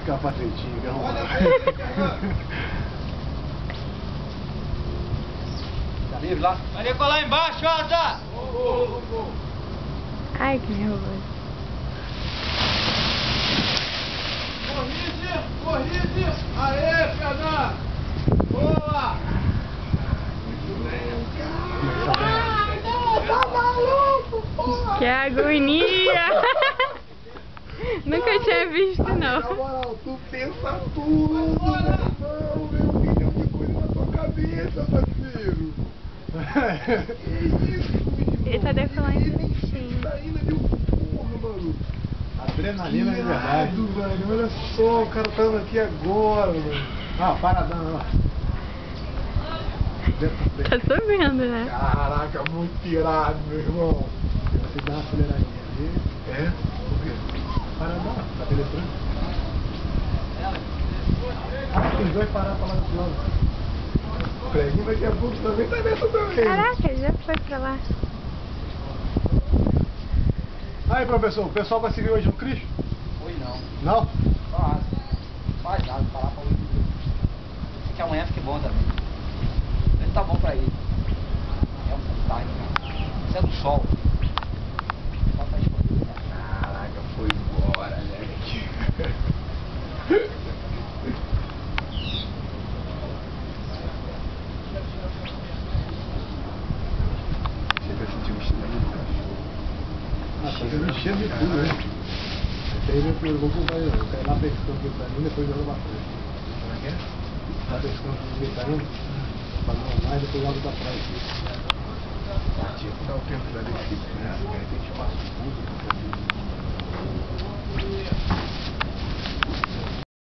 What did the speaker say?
capacetinho que arrumar. Tá livre lá? Vai decolar embaixo, Asa! Ai, que nervoso. Corrige! Aê, Fernando! Boa! Tá maluco, porra! Que agonia! Nunca tinha visto, não. Na moral, tu pensa tudo, meu irmão, meu milhão de coisas na tua cabeça, parceiro. Que isso, menino? Ele tá decolando direitinho. Ainda deu porra, mano. Adrenalina de verdade. Velho, olha só, o cara tava aqui agora, mano. Ah, paradão lá. Tá subindo, né? Caraca, muito irado, meu irmão. Você dá uma aceleradinha ali. É? Por quê? Paradão, tá peletrando. Ah, tem dois parados pra lá do lado. O Preguinho daqui a pouco também tá nessa também. Caraca, ele já foi pra lá. Aí, professor, o pessoal vai seguir hoje no Cristo? Hoje não. Não? Faz nada, parar pra hoje. Que amanhã fique bom também. Ele tá bom pra ir. É um pouco tarde, cara. Isso é do sol. Só tá escondido. Caraca, foi embora, gente. Chega a sentir um cheiro do cachorro. Ah, tá mexendo de tudo, né? Esse aí eu vou comprar ele, eu quero ir lá pescando aqui pra mim, depois joga bastante. Como é que é? Lá pescando com o Vitarino, fazendo mais, depois joga pra trás aqui. Tinha que dar o tempo da descida, né?